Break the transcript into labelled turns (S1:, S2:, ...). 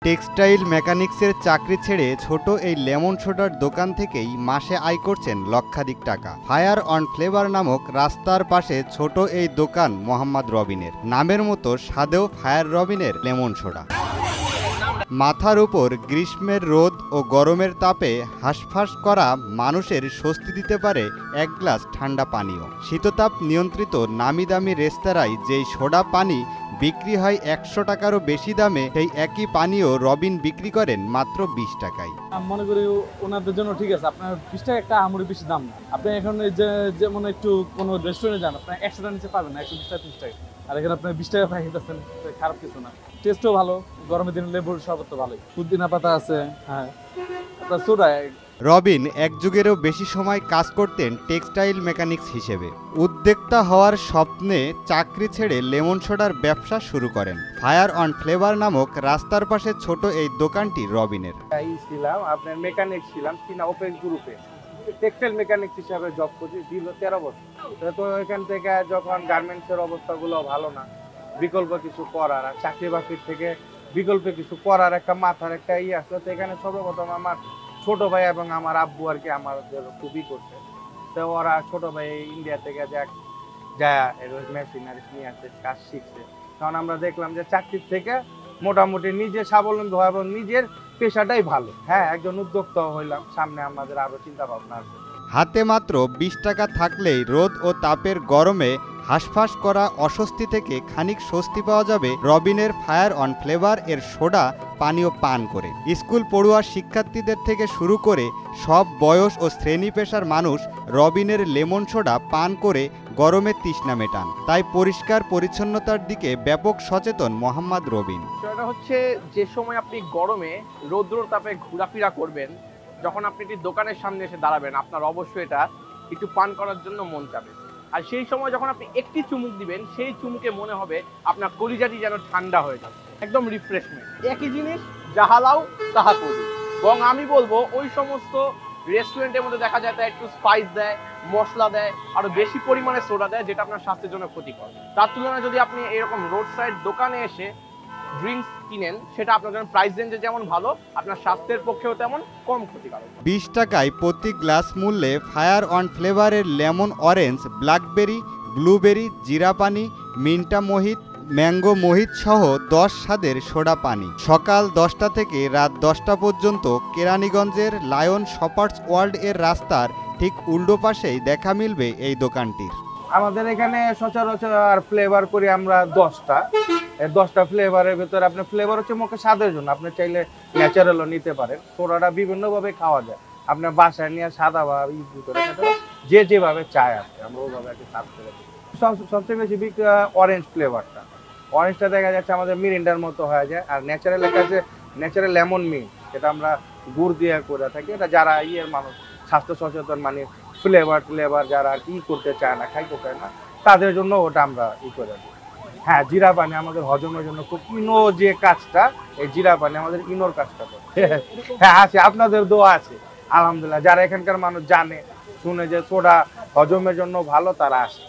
S1: Textile মেকানিক্সের চাকরি ছেড়ে ছোট এই লেমন সোডার দোকান থেকেই মাসে আয় করছেন লক্ষাধিক টাকা। ফায়ার অন ফ্লেভার নামক রাস্তার পাশে ছোট এই দোকান মোহাম্মদ রবিনের। নামের মতো স্বাদেও ফায়ার রবিনের লেমন সোডা। মাথার উপর গ্রীষ্মের রোদ ও গরমের তাপে হাঁসফাঁস করা মানুষের স্বস্তি দিতে পারে এক গ্লাস ঠান্ডা পানীয়। শীততাপ নিয়ন্ত্রিত নামি দামি রেস্তোরাঁয় যেই সোডা পানি বিক্রি হয় ১০০ টাকারও বেশি দামে, সেই একই পানীয় রবিন বিক্রি করেন মাত্র ২০ টাকায়।
S2: মনে করি ওনাদের জন্য ঠিক আছে, আপনার ২০ টাকা একটা আমরি বেশি দাম না। আপনি এখন যেমন একটু কোনো রেস্টুরেন্টে যান, আপনার ১০০ টাকা নিচে পাবেন না, ১২০ টাকা ৩০ টাকা। আর এখানে আপনার ২০ টাকা পাই দিচ্ছেন, খারাপ কিছু না। টেস্টও ভালো, গরমের দিনে লেবুর শরবত তো ভালোই, পুদিনা পাতা আছে। হ্যাঁ, আপনার সোডা।
S1: রবিন এক যুগেরও বেশি সময় কাজ করতেন টেক্সটাইল মেকানিক্স হিসেবে। উদ্যোক্তা হওয়ার স্বপ্নে চাকরি ছেড়ে লেমন সোডার ব্যবসা শুরু করেন। ফায়ার অন ফ্লেভার নামক রাস্তার পাশে ছোট এই দোকানটি রবিনের।
S3: ছিলাম আপনার মেকানিক ছিলাম চীনা ওপেন গ্রুপে, টেক্সটাইল মেকানিক হিসাবে জব করছি দীর্ঘ 13 বছর। তো এখান থেকে যখন গার্মেন্টসের অবস্থাগুলো ভালো না, বিকল্প কিছু করার, আর চাকরি বাকরির থেকে বিকল্প কিছু করার একটা মাথার একটা আসলো। তো এখানে সর্বপ্রথম আমার ছোট ভাই এবং আমার আব্বু আর কি আমাদের খুবই করছে। তো ওরা ছোট ভাই ইন্ডিয়া থেকে মেশিনারি নিয়ে আসছে, কাজ শিখছে। তখন আমরা দেখলাম যে চাকরির থেকে মোটামুটি নিজে স্বাবলম্বী হওয়া এবং নিজের পেশাটাই ভালো। হ্যাঁ, একজন উদ্যোক্তা হইলাম, সামনে আমাদের আরো চিন্তা ভাবনা আছে।
S1: হাতে মাত্র ২০ টাকা থাকলেই রোদ ও তাপের গরমে হাঁসফাঁস করা অস্বস্তি থেকে খানিক স্বস্তি পাওয়া যাবে রবিনের ফায়ার অন ফ্লেভার এর সোডা পানীয় পান করে। স্কুল পড়ুয়া শিক্ষার্থীদের থেকে শুরু করে সব বয়স ও শ্রেণী পেশার মানুষ রবিনের লেমন সোডা পান করে গরমের তৃষ্ণা মেটান। তাই পরিষ্কার পরিচ্ছন্নতার দিকে ব্যাপক সচেতন মোহাম্মদ রবিন।
S4: সেটা হচ্ছে যে সময় আপনি গরমে রৌদ্র তাপে ঘোরাফেরা করবেন, যখন আপনি একটি দোকানের সামনে এসে দাঁড়াবেন, আপনার অবশ্যই এটা একটু পান করার জন্য মন চাবে। আর সেই সময় যখন আপনি একটি চুমুক দিবেন, সেই চুমুকে মনে হবে আপনার কলিজাটি যেন ঠান্ডা হয়ে যাচ্ছে, একদম রিফ্রেশমেন্ট। একই জিনিস যাহা লাও তাহা করি। এবং আমি বলবো ওই সমস্ত রেস্টুরেন্টের মধ্যে দেখা যায় তারা একটু স্পাইস দেয়, মশলা দেয়, আরো বেশি পরিমাণে সোডা দেয়, যেটা আপনার স্বাস্থ্যের জন্য ক্ষতিকর। তার তুলনায় যদি আপনি এরকম রোড সাইড দোকানে এসে ড্রিঙ্কস কিনেন, সেটা আপনার জন্য প্রাইস রেঞ্জে যেমন ভালো, আপনার স্বাস্থ্যের পক্ষেও তেমন কম ক্ষতিকারক।
S1: ২০ টাকায় প্রতি গ্লাস মূল্যে ফায়ার অন ফ্লেভারের লেমন অরেঞ্জ, ব্ল্যাকবেরি, ব্লুবেরি, জিরা পানি, মিন্টা মোহিত, ম্যাঙ্গো মোহিত সহ ১০ স্বাদের সোডা পানি। সকাল ১০টা থেকে রাত 10টা পর্যন্ত কেরানীগঞ্জের লায়ন শপার্স ওয়ার্ল্ড এর রাস্তার ঠিক উল্টো পাশেই দেখা মিলবে এই দোকানটির।
S3: আমাদের এখানে সচরাচর ফ্লেভার করি আমরা 10টা। 10টা ফ্লেভারের ভিতরে আপনার ফ্লেভার হচ্ছে মুখে স্বাদের জন্য, আপনি চাইলে ন্যাচারালও নিতে পারেন। সোডাটা বিভিন্নভাবে খাওয়া যায়, আপনার বাসায় নিয়ে সাদা বা ভিতরে যে যেভাবে চায় আসে, আমরা ওইভাবে আর কি সার্ভ করে দিই। সবচেয়ে বেশি বিক্রি অরেঞ্জ ফ্লেভারটা। অরেঞ্জটা দেখা যাচ্ছে আমাদের মিরিন্ডার মতো হয়ে যায়। আর ন্যাচারাল একটা আছে ন্যাচারাল লেমন মিন্ট, যেটা আমরা গুড় দিয়ে করে থাকি। এটা যারা মানুষ স্বাস্থ্য সচেতন, মানে ফ্লেভার যারা করতে চায় না, খাইতে চায় না, তাদের জন্য ওটা আমরা করে দিই। হ্যাঁ, জিরা পানি আমাদের হজমের জন্য খুব ইনো যে কাজটা, এই জিরা পানি আমাদের ইনোর কাজটা করে। হ্যাঁ আছে, আপনাদের দোয়া আছে আলহামদুলিল্লাহ। যারা এখানকার মানুষ জানে শুনে যে সোডা হজমের জন্য ভালো, তারা আসে।